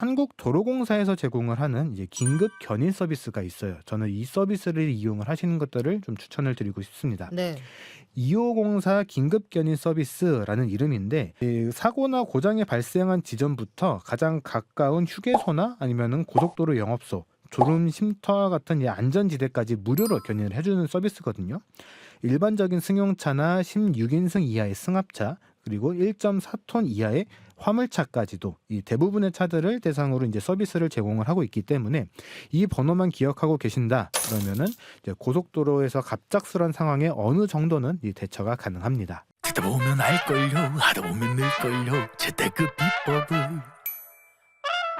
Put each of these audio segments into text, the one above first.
한국도로공사에서 제공을 하는 이제 긴급 견인 서비스가 있어요. 저는 이 서비스를 이용을 하시는 것들을 좀 추천을 드리고 싶습니다. 네. 2504 긴급 견인 서비스라는 이름인데 이 사고나 고장이 발생한 지점부터 가장 가까운 휴게소나 아니면은 고속도로 영업소, 졸음 쉼터와 같은 이 안전지대까지 무료로 견인을 해주는 서비스거든요. 일반적인 승용차나 16인승 이하의 승합차 그리고 1.4톤 이하의 화물차까지도 이 대부분의 차들을 대상으로 이제 서비스를 제공을 하고 있기 때문에 이 번호만 기억하고 계신다 그러면은 이제 고속도로에서 갑작스런 상황에 어느 정도는 이 대처가 가능합니다. 듣다 보면 알걸요 하다 보면 늘걸요 재테크 비법을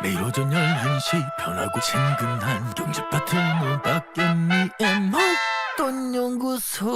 매일 오전 11시 편하고 친근한 경제 파트너 박연미의 목돈 연구소.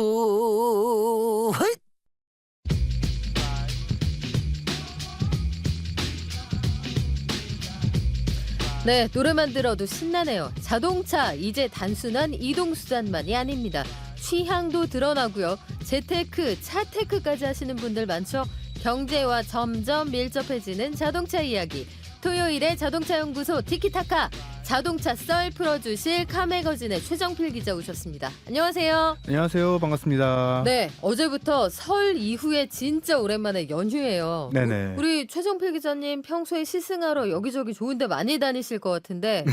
네, 노래만 들어도 신나네요. 자동차 이제 단순한 이동수단만이 아닙니다. 취향도 드러나고요. 재테크, 차테크까지 하시는 분들 많죠. 경제와 점점 밀접해지는 자동차 이야기. 토요일에 자동차연구소 티키타카 자동차 썰 풀어주실 카매거진의 최정필 기자 오셨습니다. 안녕하세요. 안녕하세요. 반갑습니다. 네, 어제부터 설 이후에 진짜 오랜만에 연휴예요. 네네. 우리 최정필 기자님 평소에 시승하러 여기저기 좋은 데 많이 다니실 것 같은데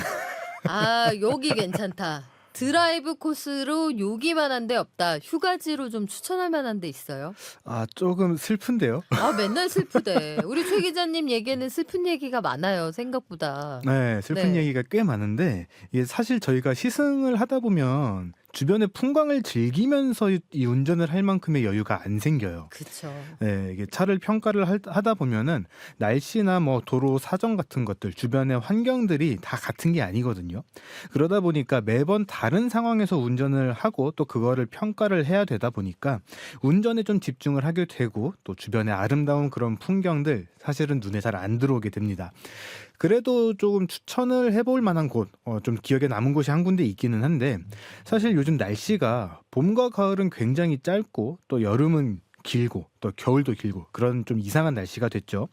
아, 여기 괜찮다. 드라이브 코스로 여기만한 데 없다. 휴가지로 좀 추천할 만한 데 있어요? 아 조금 슬픈데요. 아, 맨날 슬프대. 우리 최 기자님 얘기에는 슬픈 얘기가 많아요. 생각보다. 네, 슬픈 네. 얘기가 꽤 많은데 이게 사실 저희가 시승을 하다 보면 주변의 풍광을 즐기면서 이 운전을 할 만큼의 여유가 안 생겨요. 그쵸. 네, 이게 차를 평가를 하다 보면은 날씨나 뭐 도로 사정 같은 것들, 주변의 환경들이 다 같은 게 아니거든요. 그러다 보니까 매번 다른 상황에서 운전을 하고 또 그거를 평가를 해야 되다 보니까 운전에 좀 집중을 하게 되고 또 주변의 아름다운 그런 풍경들 사실은 눈에 잘 안 들어오게 됩니다. 그래도 조금 추천을 해볼 만한 곳, 좀 기억에 남은 곳이 한 군데 있기는 한데 사실 요즘 날씨가 봄과 가을은 굉장히 짧고 또 여름은 길고 또 겨울도 길고 그런 좀 이상한 날씨가 됐죠.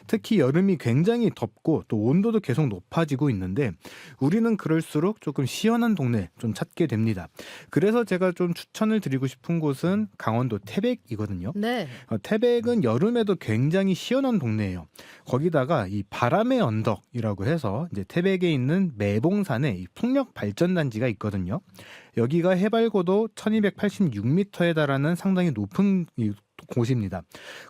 특히 여름이 굉장히 덥고 또 온도도 계속 높아지고 있는데 우리는 그럴수록 조금 시원한 동네 좀 찾게 됩니다. 그래서 제가 좀 추천을 드리고 싶은 곳은 강원도 태백이거든요. 네. 태백은 여름에도 굉장히 시원한 동네예요. 거기다가 이 바람의 언덕이라고 해서 이제 태백에 있는 매봉산에 이 풍력 발전단지가 있거든요. 여기가 해발고도 1286m에 달하는 상당히 높은 곳입니다.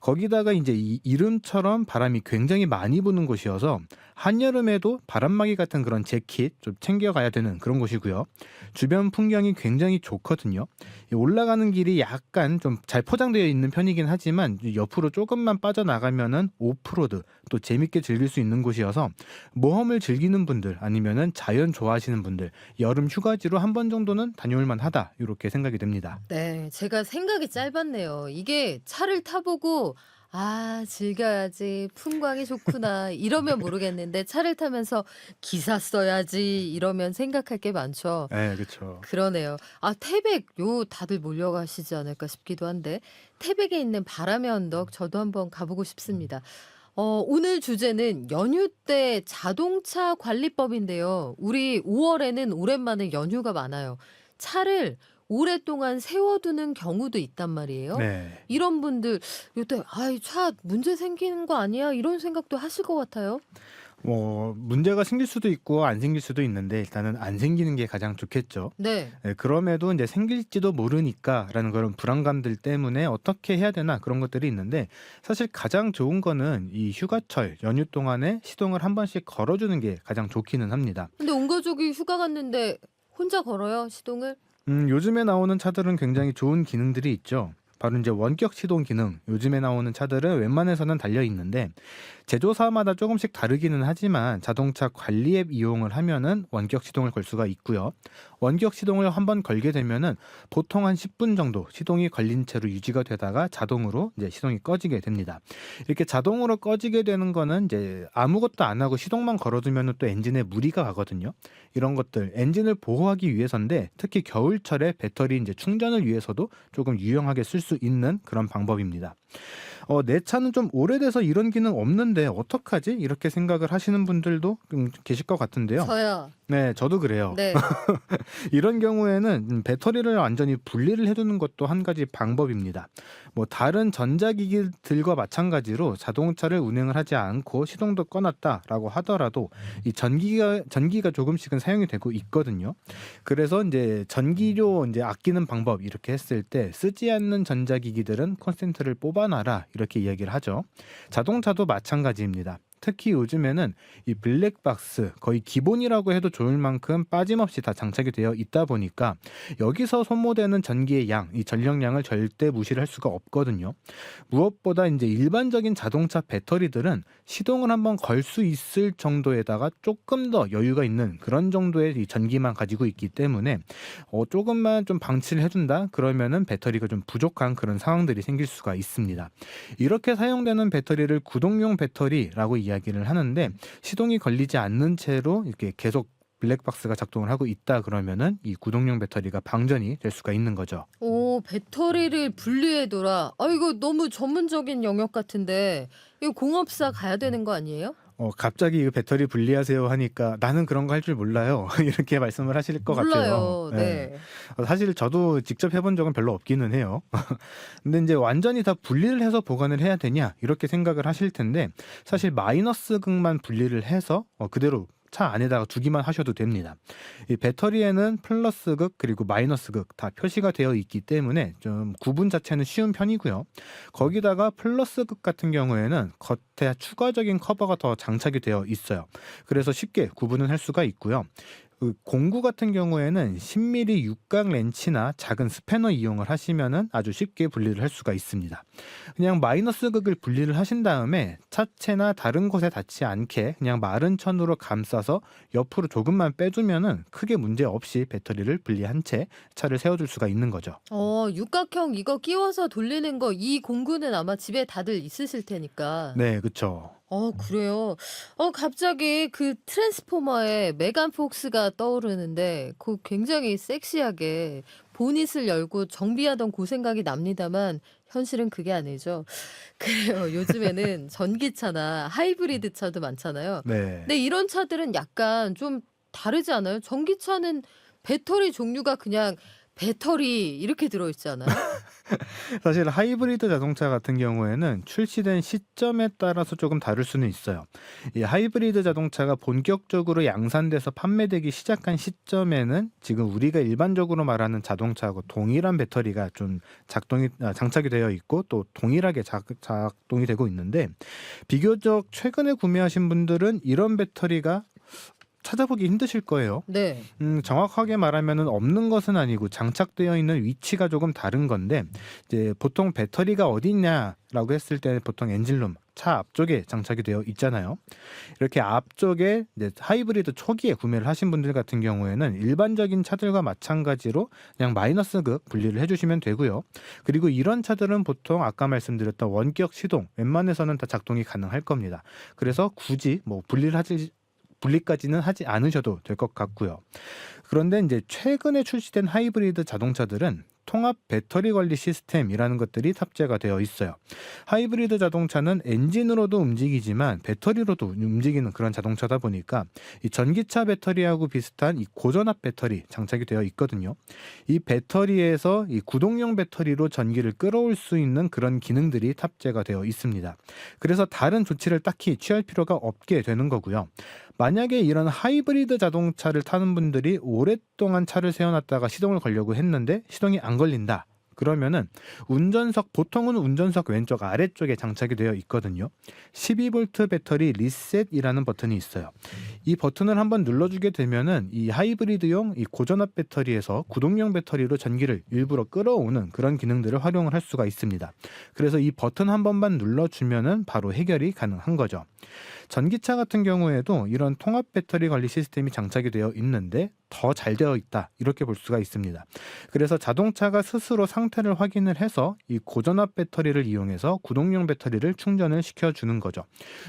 거기다가 이제 이 이름처럼 바람이 굉장히 많이 부는 곳이어서 한여름에도 바람막이 같은 그런 재킷 좀 챙겨가야 되는 그런 곳이고요. 주변 풍경이 굉장히 좋거든요. 올라가는 길이 약간 좀 잘 포장되어 있는 편이긴 하지만 옆으로 조금만 빠져나가면은 오프로드 또 재밌게 즐길 수 있는 곳이어서 모험을 즐기는 분들 아니면은 자연 좋아하시는 분들 여름 휴가지로 한 번 정도는 다녀올 만하다 이렇게 생각이 됩니다. 네, 제가 생각이 짧았네요. 이게 차를 타보고 아, 즐겨야지. 풍광이 좋구나. 이러면 모르겠는데 차를 타면서 기사 써야지. 이러면 생각할 게 많죠. 네, 그렇죠. 그러네요. 아, 태백 요 다들 몰려가시지 않을까 싶기도 한데 태백에 있는 바람의 언덕 저도 한번 가보고 싶습니다. 오늘 주제는 연휴 때 자동차 관리법인데요. 우리 5월에는 오랜만에 연휴가 많아요. 차를 오랫동안 세워두는 경우도 있단 말이에요. 네. 이런 분들 요때 아이 차 문제 생기는 거 아니야? 이런 생각도 하실 것 같아요. 문제가 생길 수도 있고 안 생길 수도 있는데 일단은 안 생기는 게 가장 좋겠죠. 네. 네, 그럼에도 이제 생길지도 모르니까라는 그런 불안감들 때문에 어떻게 해야 되나 그런 것들이 있는데 사실 가장 좋은 거는 이 휴가철 연휴 동안에 시동을 한 번씩 걸어주는 게 가장 좋기는 합니다. 근데 온 가족이 휴가 갔는데 혼자 걸어요, 시동을? 요즘에 나오는 차들은 굉장히 좋은 기능들이 있죠. 바로 이제 원격 시동 기능. 요즘에 나오는 차들은 웬만해서는 달려 있는데 제조사마다 조금씩 다르기는 하지만 자동차 관리 앱 이용을 하면은 원격 시동을 걸 수가 있고요. 원격 시동을 한번 걸게 되면은 보통 한 10분 정도 시동이 걸린 채로 유지가 되다가 자동으로 이제 시동이 꺼지게 됩니다. 이렇게 자동으로 꺼지게 되는 거는 이제 아무것도 안 하고 시동만 걸어두면은 또 엔진에 무리가 가거든요. 이런 것들 엔진을 보호하기 위해서인데 특히 겨울철에 배터리 이제 충전을 위해서도 조금 유용하게 쓸 수 있는 그런 방법입니다. 내 차는 좀 오래돼서 이런 기능 없는데 어떡하지? 이렇게 생각을 하시는 분들도 계실 것 같은데요. 저요. 네, 저도 그래요. 네. 이런 경우에는 배터리를 완전히 분리를 해두는 것도 한 가지 방법입니다. 뭐 다른 전자기기들과 마찬가지로 자동차를 운행을 하지 않고 시동도 꺼놨다라고 하더라도 이 전기가 조금씩은 사용이 되고 있거든요. 그래서 이제 전기료 이제 아끼는 방법 이렇게 했을 때 쓰지 않는 전자기기들은 콘센트를 뽑아놔라 이렇게 이야기를 하죠. 자동차도 마찬가지입니다. 특히 요즘에는 이 블랙박스 거의 기본이라고 해도 좋을 만큼 빠짐없이 다 장착이 되어 있다 보니까 여기서 소모되는 전기의 양, 이 전력량을 절대 무시를 할 수가 없거든요. 무엇보다 이제 일반적인 자동차 배터리들은 시동을 한번 걸 수 있을 정도에다가 조금 더 여유가 있는 그런 정도의 이 전기만 가지고 있기 때문에 조금만 좀 방치를 해준다 그러면은 배터리가 좀 부족한 그런 상황들이 생길 수가 있습니다. 이렇게 사용되는 배터리를 구동용 배터리라고 이야기를 하는데 시동이 걸리지 않는 채로 이렇게 계속 블랙박스가 작동을 하고 있다 그러면은 이 구동용 배터리가 방전이 될 수가 있는 거죠. 오, 배터리를 분리해둬라. 이거 너무 전문적인 영역 같은데 이거 공업사 가야 되는 거 아니에요? 갑자기 이 배터리 분리하세요 하니까 나는 그런 거 할 줄 몰라요. 이렇게 말씀을 하실 것 같아요. 몰라요. 네. 사실 저도 직접 해본 적은 별로 없기는 해요. 근데 이제 완전히 다 분리를 해서 보관을 해야 되냐 이렇게 생각을 하실 텐데 사실 마이너스 극만 분리를 해서 그대로 차 안에다가 두기만 하셔도 됩니다. 이 배터리에는 플러스 극 그리고 마이너스 극 다 표시가 되어 있기 때문에 좀 구분 자체는 쉬운 편이고요. 거기다가 플러스 극 같은 경우에는 겉에 추가적인 커버가 더 장착이 되어 있어요. 그래서 쉽게 구분을 할 수가 있고요. 공구 같은 경우에는 10mm 육각 렌치나 작은 스패너 이용을 하시면은 아주 쉽게 분리를 할 수가 있습니다. 그냥 마이너스 극을 분리를 하신 다음에 차체나 다른 곳에 닿지 않게 그냥 마른 천으로 감싸서 옆으로 조금만 빼주면은 크게 문제 없이 배터리를 분리한 채 차를 세워줄 수가 있는 거죠. 육각형 이거 끼워서 돌리는 거 이 공구는 아마 집에 다들 있으실 테니까. 네, 그렇죠. 그래요. 갑자기 그 트랜스포머의 메간 폭스가 떠오르는데 그 굉장히 섹시하게 보닛을 열고 정비하던 그 생각이 납니다만 현실은 그게 아니죠. 그래요. 요즘에는 전기차나 하이브리드 차도 많잖아요. 네. 근데 이런 차들은 약간 좀 다르지 않아요? 전기차는 배터리 종류가 그냥 배터리 이렇게 들어있잖아요. 사실 하이브리드 자동차 같은 경우에는 출시된 시점에 따라서 조금 다를 수는 있어요. 이 하이브리드 자동차가 본격적으로 양산돼서 판매되기 시작한 시점에는 지금 우리가 일반적으로 말하는 자동차하고 동일한 배터리가 좀 장착이 되어 있고 또 동일하게 작동이 되고 있는데 비교적 최근에 구매하신 분들은 이런 배터리가 찾아보기 힘드실 거예요. 네. 정확하게 말하면은 없는 것은 아니고 장착되어 있는 위치가 조금 다른 건데 이제 보통 배터리가 어디 있냐라고 했을 때 보통 엔진룸 차 앞쪽에 장착이 되어 있잖아요. 이렇게 앞쪽에 이제 하이브리드 초기에 구매를 하신 분들 같은 경우에는 일반적인 차들과 마찬가지로 그냥 마이너스 극 분리를 해주시면 되고요. 그리고 이런 차들은 보통 아까 말씀드렸던 원격 시동 웬만해서는 다 작동이 가능할 겁니다. 그래서 굳이 뭐 분리까지는 하지 않으셔도 될 것 같고요. 그런데 이제 최근에 출시된 하이브리드 자동차들은 통합 배터리 관리 시스템이라는 것들이 탑재가 되어 있어요. 하이브리드 자동차는 엔진으로도 움직이지만 배터리로도 움직이는 그런 자동차다 보니까 이 전기차 배터리하고 비슷한 이 고전압 배터리 장착이 되어 있거든요. 이 배터리에서 이 구동용 배터리로 전기를 끌어올 수 있는 그런 기능들이 탑재가 되어 있습니다. 그래서 다른 조치를 딱히 취할 필요가 없게 되는 거고요. 만약에 이런 하이브리드 자동차를 타는 분들이 오랫동안 차를 세워놨다가 시동을 걸려고 했는데 시동이 안 걸린다. 그러면은 보통은 운전석 왼쪽 아래쪽에 장착이 되어 있거든요. 12V 배터리 리셋이라는 버튼이 있어요. 이 버튼을 한번 눌러주게 되면은 이 하이브리드용 이 고전압 배터리에서 구동용 배터리로 전기를 일부러 끌어오는 그런 기능들을 활용을 할 수가 있습니다. 그래서 이 버튼 한 번만 눌러주면은 바로 해결이 가능한 거죠. 전기차 같은 경우에도 이런 통합 배터리 관리 시스템이 장착이 되어 있는데 더 잘 되어 있다 이렇게 볼 수가 있습니다. 그래서 자동차가 스스로 상태를 확인을 해서 이 고전압 배터리를 이용해서 구동용 배터리를 충전을 시켜주는 거죠.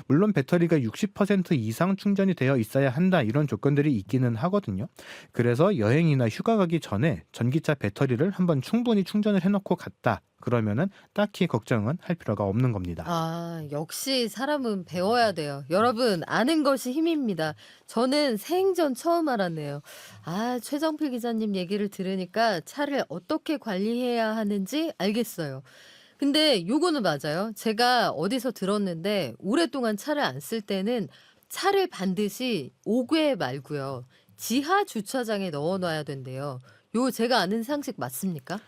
물론 배터리가 60% 이상 충전이 되어 있어야 한다 이런 조건들이 있기는 하거든요. 그래서 여행이나 휴가 가기 전에 전기차 배터리를 한번 충분히 충전을 해놓고 갔다 그러면은 딱히 걱정은 할 필요가 없는 겁니다. 아, 역시 사람은 배워야 돼요. 여러분, 아는 것이 힘입니다. 저는 생전 처음 알았네요. 아, 최정필 기자님 얘기를 들으니까 차를 어떻게 관리해야 하는지 알겠어요. 근데 요거는 맞아요. 제가 어디서 들었는데 오랫동안 차를 안 쓸 때는 차를 반드시 옥외 말고요. 지하 주차장에 넣어 놔야 된대요. 요 제가 아는 상식 맞습니까?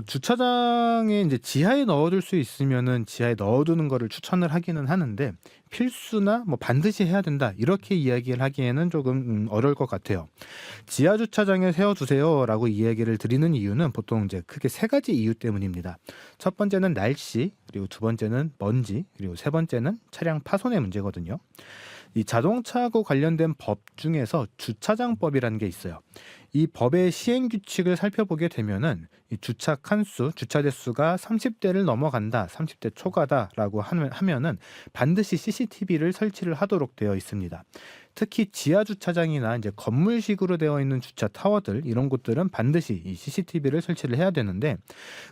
주차장에 이제 지하에 넣어둘 수 있으면은 지하에 넣어두는 거를 추천을 하기는 하는데 필수나 뭐 반드시 해야 된다 이렇게 이야기를 하기에는 조금 어려울 것 같아요. 지하 주차장에 세워두세요라고 이야기를 드리는 이유는 보통 이제 크게 세 가지 이유 때문입니다. 첫 번째는 날씨, 그리고 두 번째는 먼지, 그리고 세 번째는 차량 파손의 문제거든요. 이 자동차하고 관련된 법 중에서 주차장법이라는 게 있어요. 이 법의 시행 규칙을 살펴보게 되면은 이 주차 칸수, 주차 대수가 30대를 넘어간다, 30대 초과다라고 하면은 반드시 CCTV를 설치를 하도록 되어 있습니다. 특히 지하 주차장이나 이제 건물식으로 되어 있는 주차 타워들 이런 곳들은 반드시 이 CCTV를 설치를 해야 되는데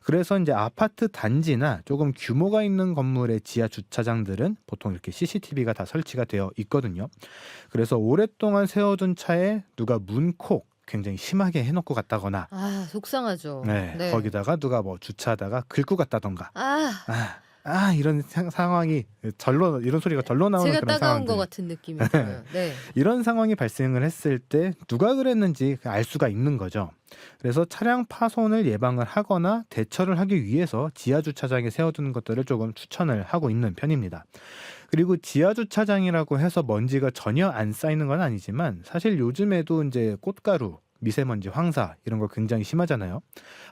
그래서 이제 아파트 단지나 조금 규모가 있는 건물의 지하 주차장들은 보통 이렇게 CCTV가 다 설치가 되어 있거든요. 그래서 오랫동안 세워둔 차에 누가 문콕 굉장히 심하게 해놓고 갔다거나 아, 속상하죠. 네, 네. 거기다가 누가 뭐 주차하다가 긁고 갔다던가 아, 이런 상황이 이런 소리가 절로 나오는 제가 그런 따가운 것 상황들 같은 느낌이 들어요. 네. 이런 상황이 발생을 했을 때 누가 그랬는지 알 수가 있는 거죠. 그래서 차량 파손을 예방을 하거나 대처를 하기 위해서 지하 주차장에 세워두는 것들을 조금 추천을 하고 있는 편입니다. 그리고 지하 주차장이라고 해서 먼지가 전혀 안 쌓이는 건 아니지만 사실 요즘에도 이제 꽃가루, 미세먼지, 황사 이런 거 굉장히 심하잖아요.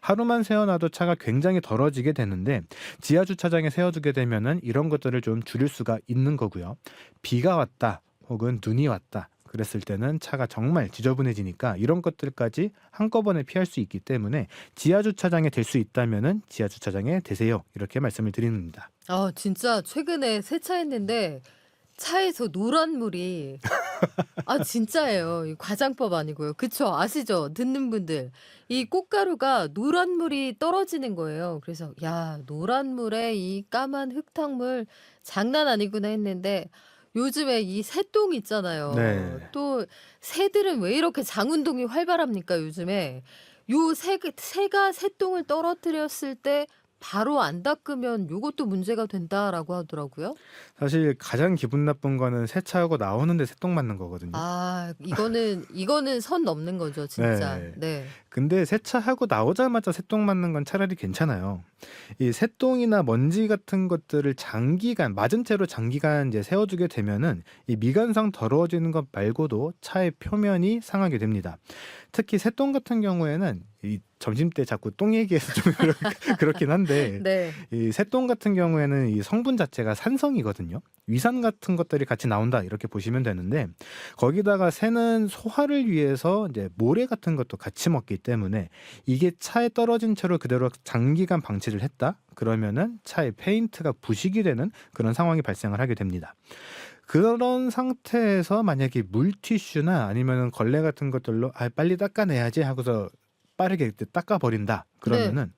하루만 세워놔도 차가 굉장히 더러지게 되는데 지하 주차장에 세워두게 되면은 이런 것들을 좀 줄일 수가 있는 거고요. 비가 왔다 혹은 눈이 왔다 그랬을 때는 차가 정말 지저분해지니까 이런 것들까지 한꺼번에 피할 수 있기 때문에 지하 주차장에 될 수 있다면은 지하 주차장에 대세요 이렇게 말씀을 드립니다. 아, 진짜 최근에 세차했는데 차에서 노란 물이 아, 진짜예요. 이 과장법 아니고요. 그쵸? 아시죠? 듣는 분들. 이 꽃가루가 노란 물이 떨어지는 거예요. 그래서 야, 노란 물에 이 까만 흙탕물 장난 아니구나 했는데 요즘에 이 새똥 있잖아요. 네. 또 새들은 왜 이렇게 장운동이 활발합니까, 요즘에? 요 새가 새똥을 떨어뜨렸을 때 바로 안 닦으면 요것도 문제가 된다라고 하더라고요. 사실 가장 기분 나쁜 거는 세차하고 나오는데 새똥 맞는 거거든요. 아, 이거는 선 넘는 거죠, 진짜. 네. 네. 근데 세차하고 나오자마자 새똥 맞는 건 차라리 괜찮아요. 이 새똥이나 먼지 같은 것들을 장기간 맞은 채로 장기간 이제 세워두게 되면은 이 미관상 더러워지는 것 말고도 차의 표면이 상하게 됩니다. 특히 새똥 같은 경우에는 이 점심 때 자꾸 똥 얘기해서 좀 그렇긴 한데 네. 이 새똥 같은 경우에는 이 성분 자체가 산성이거든요. 위산 같은 것들이 같이 나온다 이렇게 보시면 되는데 거기다가 새는 소화를 위해서 이제 모래 같은 것도 같이 먹기 때문에 이게 차에 떨어진 채로 그대로 장기간 방치를 했다 그러면은 차의 페인트가 부식이 되는 그런 상황이 발생을 하게 됩니다. 그런 상태에서 만약에 물티슈나 아니면은 걸레 같은 것들로 빨리 닦아내야지 하고서 빠르게 닦아버린다 그러면은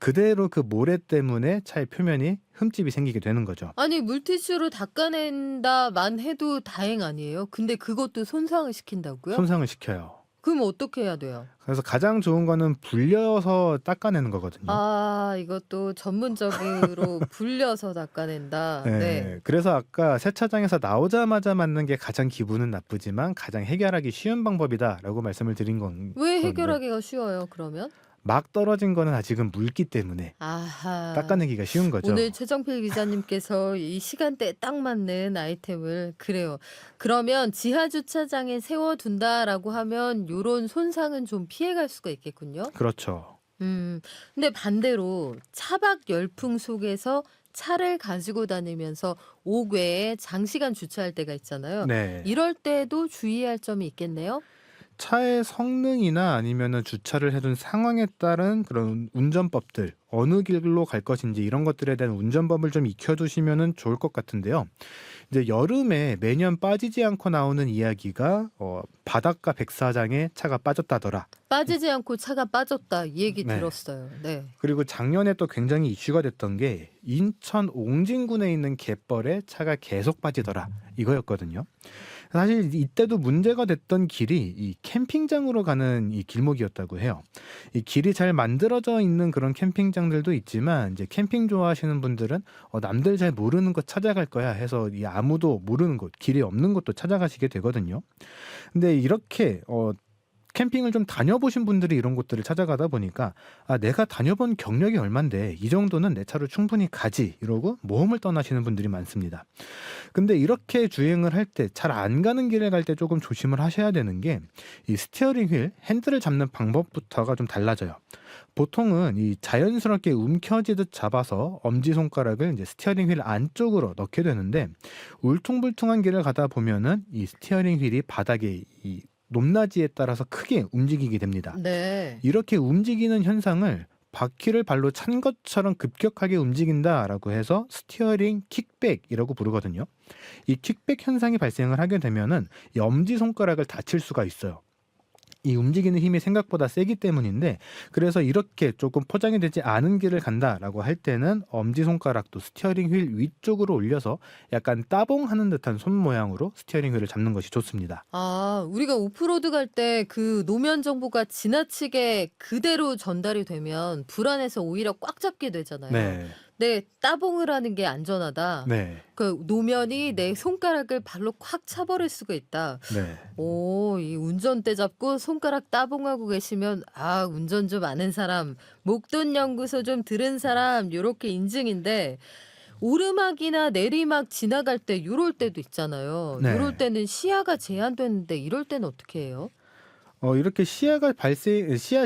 그대로 그 모래 때문에 차의 표면이 흠집이 생기게 되는 거죠. 아니, 물티슈로 닦아낸다만 해도 다행 아니에요? 근데 그것도 손상을 시킨다고요? 손상을 시켜요. 그럼 어떻게 해야 돼요? 그래서 가장 좋은 거는 불려서 닦아내는 거거든요. 아, 이것도 전문적으로 불려서 닦아낸다. 네. 그래서 아까 세차장에서 나오자마자 맞는 게 가장 기분은 나쁘지만 가장 해결하기 쉬운 방법이다라고 말씀을 드린 건 왜 건데 해결하기가 쉬워요, 그러면? 막 떨어진 거는 아직은 묽기 때문에 아하. 닦아내기가 쉬운 거죠. 오늘 최정필 기자님께서 이 시간대에 딱 맞는 아이템을 그래요. 그러면 지하 주차장에 세워둔다라고 하면 요런 손상은 좀 피해갈 수가 있겠군요. 그렇죠. 근데 반대로 차박 열풍 속에서 차를 가지고 다니면서 옥외에 장시간 주차할 때가 있잖아요. 네. 이럴 때도 주의할 점이 있겠네요. 차의 성능이나 아니면은 주차를 해둔 상황에 따른 그런 운전법들 어느 길로 갈 것인지 이런 것들에 대한 운전법을 좀 익혀두시면은 좋을 것 같은데요. 이제 여름에 매년 빠지지 않고 나오는 이야기가 바닷가 백사장에 차가 빠졌다더라. 빠지지 않고 차가 빠졌다 이 얘기 네. 들었어요. 네. 그리고 작년에 또 굉장히 이슈가 됐던 게 인천 옹진군에 있는 갯벌에 차가 계속 빠지더라 이거였거든요. 사실 이때도 문제가 됐던 길이 이 캠핑장으로 가는 이 길목이었다고 해요. 이 길이 잘 만들어져 있는 그런 캠핑장들도 있지만 이제 캠핑 좋아하시는 분들은 남들 잘 모르는 곳 찾아갈 거야 해서 이 아무도 모르는 곳, 길이 없는 곳도 찾아가시게 되거든요. 근데 이렇게 캠핑을 좀 다녀보신 분들이 이런 곳들을 찾아가다 보니까 내가 다녀본 경력이 얼만데 이 정도는 내 차로 충분히 가지 이러고 모험을 떠나시는 분들이 많습니다. 근데 이렇게 주행을 할 때 잘 안 가는 길을 갈 때 조금 조심을 하셔야 되는 게 이 스티어링 휠 핸들을 잡는 방법부터가 좀 달라져요. 보통은 이 자연스럽게 움켜쥐듯 잡아서 엄지손가락을 이제 스티어링 휠 안쪽으로 넣게 되는데 울퉁불퉁한 길을 가다 보면은 이 스티어링 휠이 바닥에 이 높낮이에 따라서 크게 움직이게 됩니다. 네. 이렇게 움직이는 현상을 바퀴를 발로 찬 것처럼 급격하게 움직인다라고 해서 스티어링 킥백이라고 부르거든요. 이 킥백 현상이 발생을 하게 되면은 이 엄지손가락을 다칠 수가 있어요. 이 움직이는 힘이 생각보다 세기 때문인데 그래서 이렇게 조금 포장이 되지 않은 길을 간다라고 할 때는 엄지손가락도 스티어링 휠 위쪽으로 올려서 약간 따봉하는 듯한 손 모양으로 스티어링 휠을 잡는 것이 좋습니다. 우리가 오프로드 갈 때 그 노면 정보가 지나치게 그대로 전달이 되면 불안해서 오히려 꽉 잡게 되잖아요. 네. 네, 따봉을 하는 게 안전하다. 네. 그 노면이 내 손가락을 발로 콱 차버릴 수가 있다. 네. 이 운전대 잡고 손가락 따봉하고 계시면 운전 좀 아는 사람, 목돈 연구소 좀 들은 사람 요렇게 인증인데 오르막이나 내리막 지나갈 때 요럴 때도 있잖아요. 네. 요럴 때는 시야가 제한되는데 이럴 때는 어떻게 해요? 이렇게 시야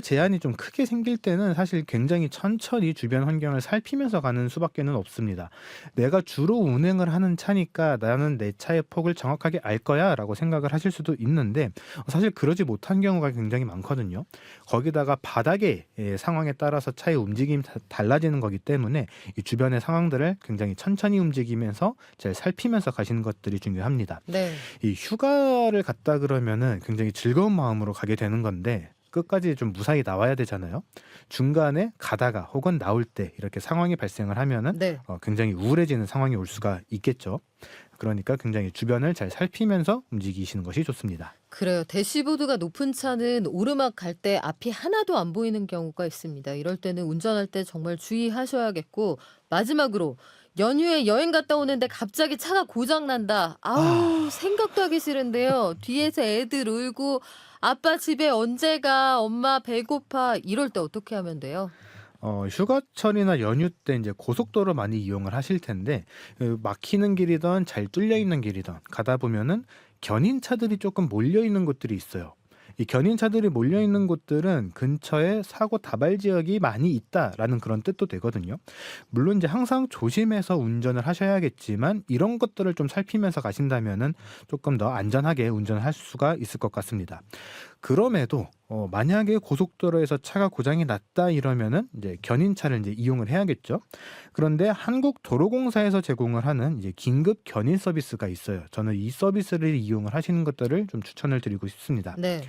제한이 좀 크게 생길 때는 사실 굉장히 천천히 주변 환경을 살피면서 가는 수밖에는 없습니다. 내가 주로 운행을 하는 차니까 나는 내 차의 폭을 정확하게 알 거야라고 생각을 하실 수도 있는데 사실 그러지 못한 경우가 굉장히 많거든요. 거기다가 바닥의 상황에 따라서 차의 움직임이 달라지는 거기 때문에 이 주변의 상황들을 굉장히 천천히 움직이면서 잘 살피면서 가시는 것들이 중요합니다. 네. 이 휴가를 갔다 그러면은 굉장히 즐거운 마음으로 가게 되는 건데 끝까지 좀 무사히 나와야 되잖아요. 중간에 가다가 혹은 나올 때 이렇게 상황이 발생을 하면은 네. 굉장히 우울해지는 상황이 올 수가 있겠죠. 그러니까 굉장히 주변을 잘 살피면서 움직이시는 것이 좋습니다. 그래요. 대시보드가 높은 차는 오르막 갈 때 앞이 하나도 안 보이는 경우가 있습니다. 이럴 때는 운전할 때 정말 주의하셔야겠고 마지막으로 연휴에 여행 갔다 오는데 갑자기 차가 고장 난다. 생각도 하기 싫은데요. 뒤에서 애들 울고 아빠 집에 언제 가? 엄마 배고파. 이럴 때 어떻게 하면 돼요? 휴가철이나 연휴 때 이제 고속도로 많이 이용을 하실 텐데 막히는 길이든 잘 뚫려 있는 길이든 가다 보면은 견인차들이 조금 몰려 있는 곳들이 있어요. 이 견인차들이 몰려 있는 곳들은 근처에 사고 다발 지역이 많이 있다라는 그런 뜻도 되거든요. 물론 이제 항상 조심해서 운전을 하셔야겠지만 이런 것들을 좀 살피면서 가신다면은 조금 더 안전하게 운전할 수가 있을 것 같습니다. 그럼에도 만약에 고속도로에서 차가 고장이 났다 이러면은 이제 견인차를 이제 이용을 해야겠죠. 그런데 한국도로공사에서 제공을 하는 이제 긴급 견인 서비스가 있어요. 저는 이 서비스를 이용을 하시는 것들을 좀 추천을 드리고 싶습니다. 네.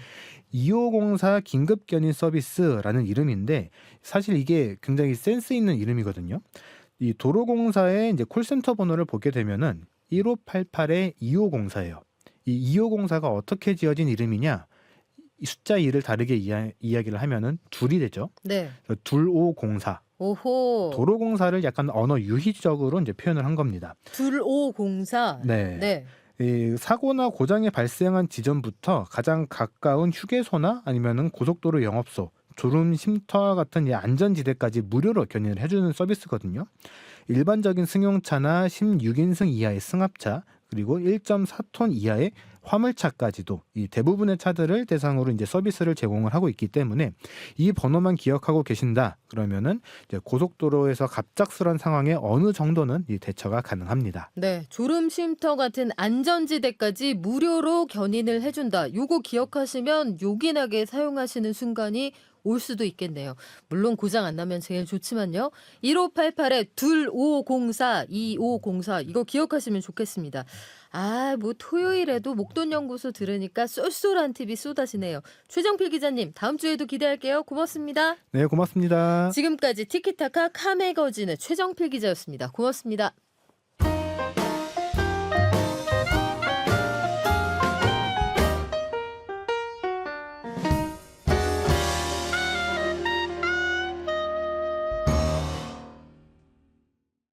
2504 긴급 견인 서비스라는 이름인데 사실 이게 굉장히 센스 있는 이름이거든요. 이 도로공사의 이제 콜센터 번호를 보게 되면은 1588-2504예요. 이 2504가 어떻게 지어진 이름이냐? 이 숫자 2를 다르게 이야기를 하면은 둘이 되죠. 네. 2504. 오호. 도로공사를 약간 언어 유희적으로 이제 표현을 한 겁니다. 2504. 네. 네. 이 사고나 고장이 발생한 지점부터 가장 가까운 휴게소나 아니면은 고속도로 영업소, 졸음 쉼터와 같은 이 안전지대까지 무료로 견인을 해주는 서비스거든요. 일반적인 승용차나 16인승 이하의 승합차 그리고 1.4톤 이하의 화물차까지도 이 대부분의 차들을 대상으로 이제 서비스를 제공을 하고 있기 때문에 이 번호만 기억하고 계신다 그러면은 이제 고속도로에서 갑작스런 상황에 어느 정도는 이 대처가 가능합니다. 네, 졸음 쉼터 같은 안전지대까지 무료로 견인을 해준다. 요거 기억하시면 요긴하게 사용하시는 순간이 올 수도 있겠네요. 물론 고장 안 나면 제일 좋지만요. 1588-2504 2504 이거 기억하시면 좋겠습니다. 아, 뭐 토요일에도 목돈연구소 들으니까 쏠쏠한 팁이 쏟아지네요. 최정필 기자님, 다음 주에도 기대할게요. 고맙습니다. 네, 고맙습니다. 지금까지 티키타카 카메거진의 최정필 기자였습니다. 고맙습니다.